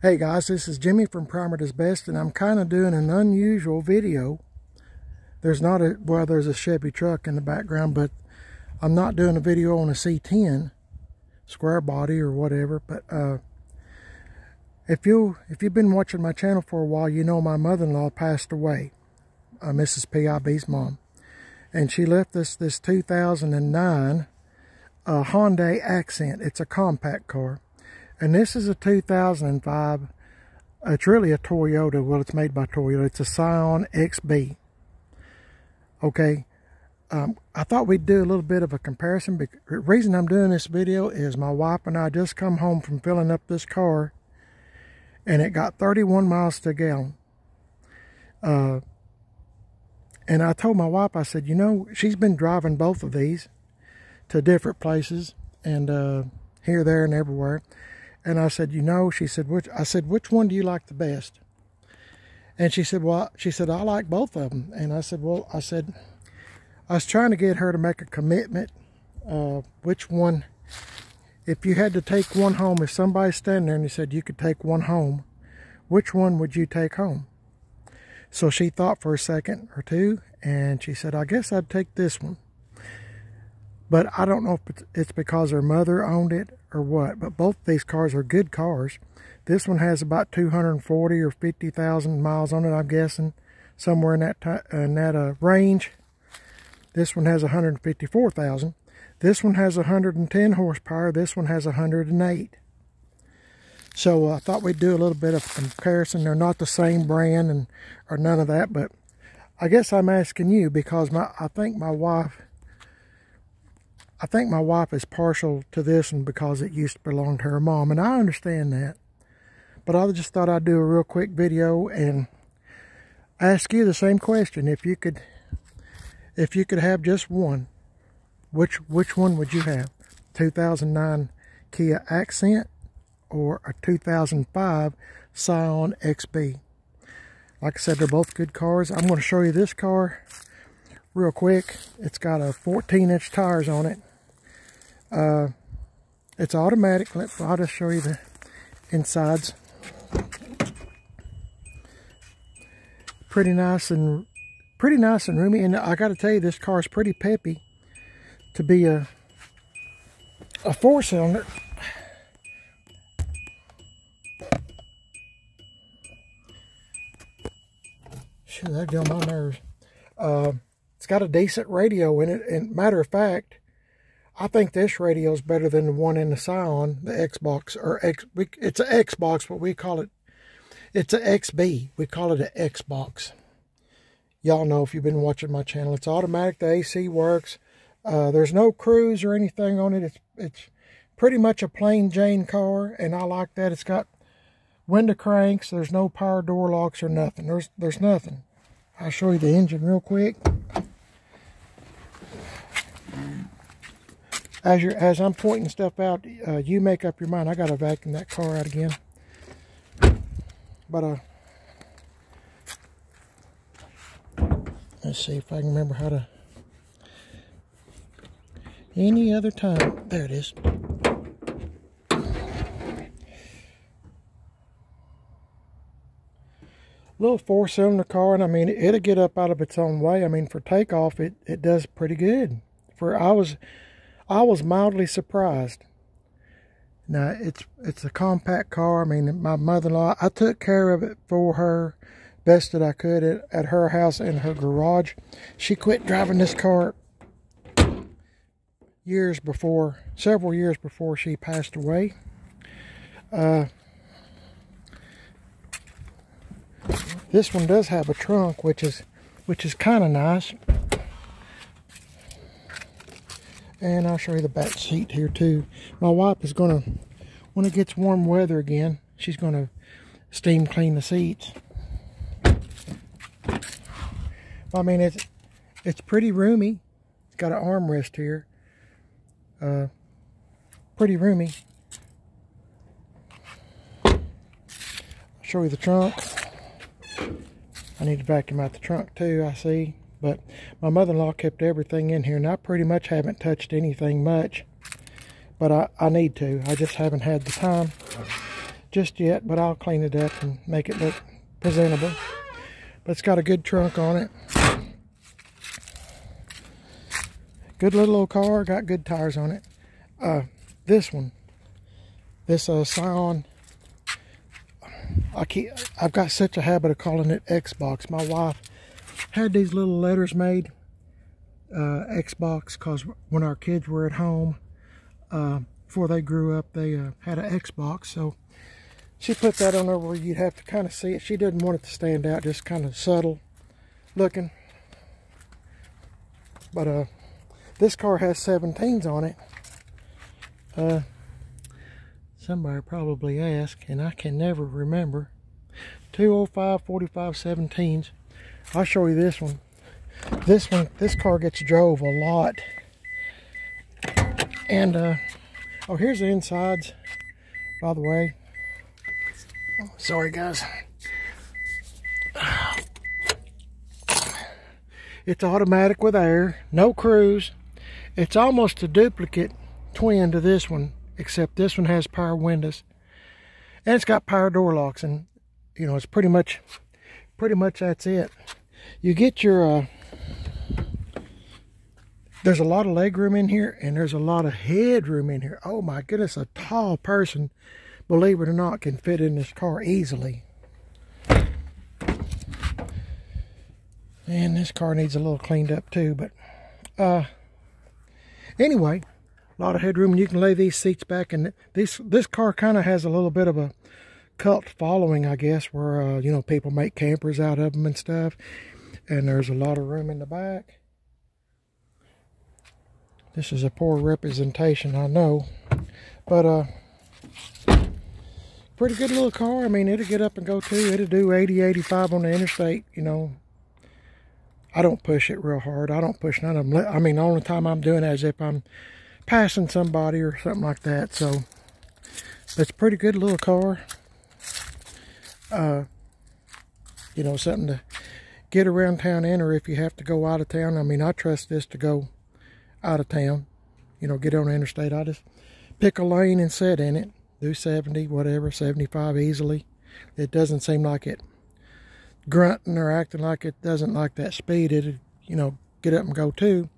Hey guys, this is Jimmy from Primer Does Best, and I'm kind of doing an unusual video. There's a Chevy truck in the background, but I'm not doing a video on a C10 square body or whatever. But if you've been watching my channel for a while, you know my mother-in-law passed away, Mrs. PIB's mom, and she left us this 2009 Hyundai Accent. It's a compact car. And this is a 2005, it's really a Toyota. Well, it's made by Toyota. It's a Scion XB. Okay, I thought we'd do a little bit of a comparison. The reason I'm doing this video is my wife and I just come home from filling up this car, and it got 31 miles to a gallon. And I told my wife, I said, you know, she's been driving both of these to different places, and here, there, and everywhere. And I said, you know, she said, which one do you like the best? And she said, I like both of them. And I said, I was trying to get her to make a commitment. Which one, if you had to take one home, if somebody's standing there and you said you could take one home, which one would you take home? So she thought for a second or two, and she said, I guess I'd take this one. But I don't know if it's because her mother owned it or what. But both these cars are good cars. This one has about 240 or 50,000 miles on it, I'm guessing. Somewhere in that range. This one has 154,000. This one has 110 horsepower. This one has 108. So I thought we'd do a little bit of comparison. They're not the same brand or none of that. But I guess I'm asking you because I think my wife is partial to this one because it used to belong to her mom, and I understand that. But I just thought I'd do a real quick video and ask you the same question. If you could have just one, which one would you have? 2009 Kia Accent or a 2005 Scion XB? Like I said, they're both good cars. I'm going to show you this car real quick. It's got a 14-inch tires on it. It's automatic. I'll just show you the insides. Pretty nice and roomy. And I got to tell you, this car is pretty peppy to be a four-cylinder. Shoot, that got on my nerves. It's got a decent radio in it, and matter of fact, I think this radio is better than the one in the Scion, the Xbox, it's an Xbox, but we call it, it's an XB. We call it an Xbox. Y'all know if you've been watching my channel. It's automatic, the AC works. There's no cruise or anything on it. It's pretty much a plain Jane car, and I like that. It's got window cranks. There's no power door locks or nothing. There's nothing. I'll show you the engine real quick. As I'm pointing stuff out, you make up your mind. I got to vacuum that car out again. But let's see if I can remember how to. Any other time. There it is. Little four-cylinder car, and I mean, it'll get up out of its own way. I mean, for takeoff, it does pretty good. I was mildly surprised. Now, it's a compact car. I mean, my mother-in-law, I took care of it for her best that I could at her house in her garage. She quit driving this car several years before she passed away. This one does have a trunk, which is kind of nice. And I'll show you the back seat here too. My wife is gonna, when it gets warm weather again, she's gonna steam clean the seats. I mean, it's pretty roomy. It's got an armrest here. Pretty roomy. I'll show you the trunk. I need to vacuum out the trunk too, I see. But my mother-in-law kept everything in here, and I pretty much haven't touched anything much. But I need to. I just haven't had the time. just yet, but I'll clean it up and make it look presentable. But it's got a good trunk on it. Good little car, got good tires on it. This one, this Scion, I've got such a habit of calling it Xbox. My wife had these little letters made, Xbox, because when our kids were at home, before they grew up, they had an Xbox, so she put that on there where you'd have to kind of see it. She didn't want it to stand out, just kind of subtle looking. But this car has 17s on it. Somebody probably asked, and I can never remember. 205 45 17s. I'll show you this one. This car gets drove a lot. And oh, here's the insides, by the way. Oh, sorry guys. It's automatic with air, no cruise. It's almost a duplicate twin to this one, except this one has power windows. And it's got power door locks, and you know, it's pretty much that's it. You get your there's a lot of leg room in here, and there's a lot of headroom in here. Oh my goodness, a tall person, believe it or not, can fit in this car easily. And this car needs a little cleaned up too, but anyway, a lot of headroom, and you can lay these seats back. And this car kind of has a little bit of a cult following, I guess, where you know, people make campers out of them and stuff. And there's a lot of room in the back. This is a poor representation, I know, but pretty good little car. I mean, it'll get up and go too. It'll do 80, 85 on the interstate, you know. I don't push it real hard. I don't push none of them. I mean, the only time I'm doing it is if I'm passing somebody or something like that. So it's a pretty good little car. You know, something to get around town in, or if you have to go out of town. I mean, I trust this to go out of town, you know, get on the interstate. I just pick a lane and sit in it, do 70, whatever, 75 easily. It doesn't seem like it grunting or acting like it doesn't like that speed. It'd, you know, get up and go too.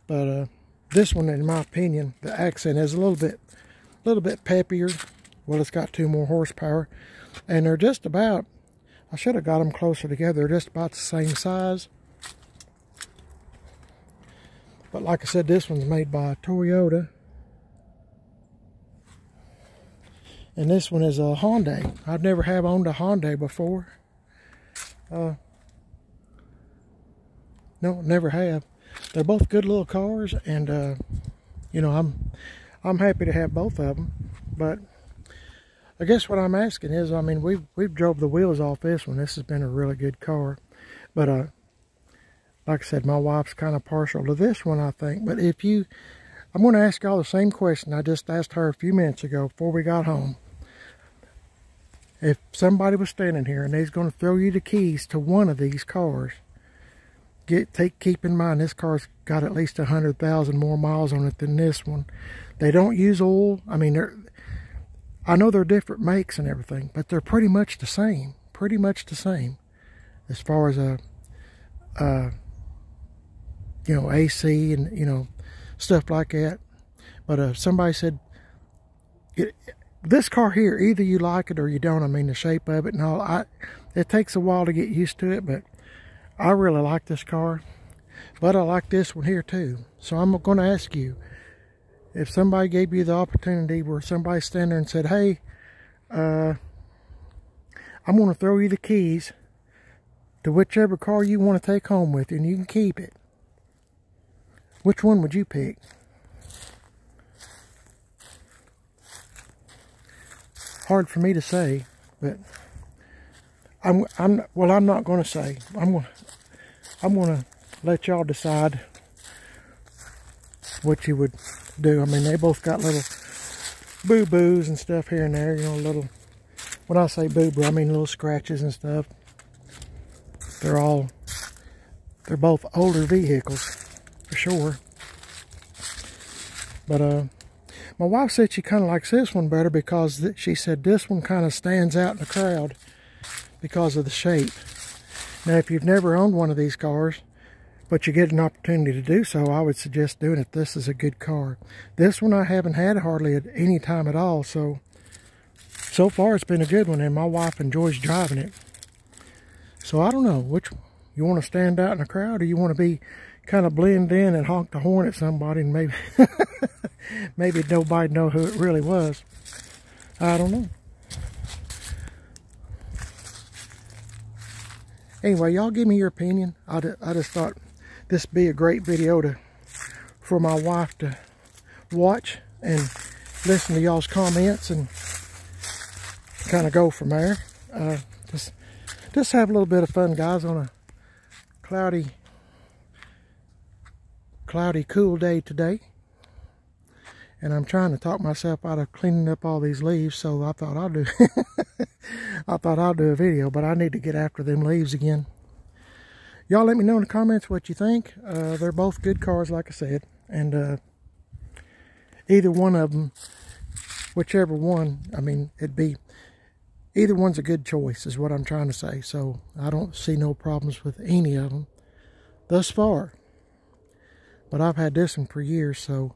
But this one, in my opinion, the Accent is a little bit peppier. Well, it's got 2 more horsepower, and they're just about, I should have got them closer together. They're just about the same size. But like I said, this one's made by Toyota. And this one is a Hyundai. I've never have owned a Hyundai before. No, never have. They're both good little cars, and you know, I'm happy to have both of them. But I guess what I'm asking is, I mean, we've drove the wheels off this one. This has been a really good car. But like I said, my wife's kind of partial to this one, I think. But if you, I'm going to ask y'all the same question I just asked her a few minutes ago before we got home. If somebody was standing here and they's going to throw you the keys to one of these cars, keep in mind this car's got at least 100,000 more miles on it than this one. They don't use oil. I mean, I know they're different makes and everything, but they're pretty much the same. Pretty much the same as far as you know, AC and, you know, stuff like that. But somebody said, this car here, either you like it or you don't. I mean, the shape of it and all. It takes a while to get used to it, but I really like this car. But I like this one here too. So I'm going to ask you, if somebody gave you the opportunity where somebody stand there and said, hey, I'm going to throw you the keys to whichever car you want to take home with you, and you can keep it, which one would you pick? Hard for me to say, but I'm not going to say. I'm going to let y'all decide what you would do. I mean, they both got little boo-boos and stuff here and there, you know, little, when I say boo-boo, I mean little scratches and stuff. They're both older vehicles, for sure. But My wife said she kind of likes this one better because she said this one kind of stands out in the crowd because of the shape. Now, if you've never owned one of these cars, but you get an opportunity to do so, I would suggest doing it. This is a good car. This one I haven't had hardly at any time at all, so far it's been a good one, and my wife enjoys driving it. So I don't know, which you want to stand out in the crowd, or you want to be kind of blend in and honk the horn at somebody and maybe maybe nobody know who it really was. I don't know. Anyway, y'all give me your opinion. I just thought this would be a great video for my wife to watch and listen to y'all's comments and kind of go from there. Just have a little bit of fun, guys, on a cloudy, cool day today. And I'm trying to talk myself out of cleaning up all these leaves, so I thought I'll do a video, but I need to get after them leaves again. Y'all let me know in the comments what you think. They're both good cars, like I said, and either one of them, whichever one, I mean, either one's a good choice is what I'm trying to say. So I don't see no problems with any of them thus far. But I've had this one for years, so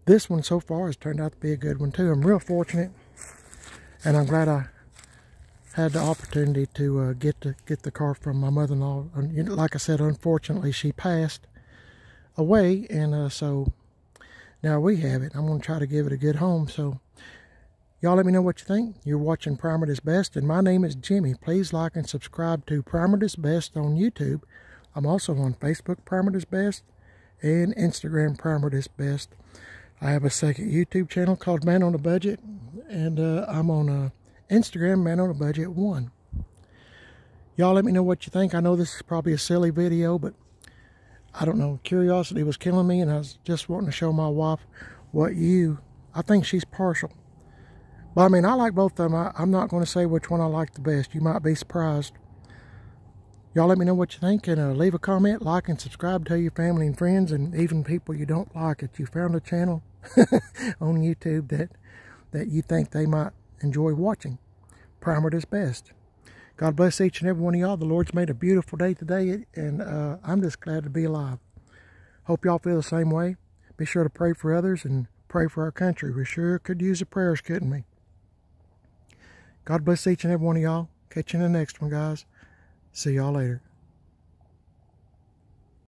this one so far has turned out to be a good one too. I'm real fortunate, and I'm glad I had the opportunity to get the car from my mother-in-law. Like I said, unfortunately she passed away, and so now we have it. I'm going to try to give it a good home. So y'all let me know what you think. You're watching Primer This Best, and my name is Jimmy. Please like and subscribe to Primer This Best on YouTube. I'm also on Facebook, Primer This Best, and Instagram, Primer This Best. I have a second YouTube channel called Man on a Budget, and I'm on Instagram, Man on a Budget 1. Y'all let me know what you think. I know this is probably a silly video, but I don't know. Curiosity was killing me, and I was just wanting to show my wife I think she's partial. But I mean, I like both of them. I'm not going to say which one I like the best. You might be surprised. Y'all let me know what you think, and leave a comment, like, and subscribe. Tell your family and friends, and even people you don't like, if you found a channel on YouTube that you think they might enjoy watching. Primer This Best. God bless each and every one of y'all. The Lord's made a beautiful day today, and I'm just glad to be alive. Hope y'all feel the same way. Be sure to pray for others and pray for our country. We sure could use the prayers, couldn't we? God bless each and every one of y'all. Catch you in the next one, guys. See y'all later.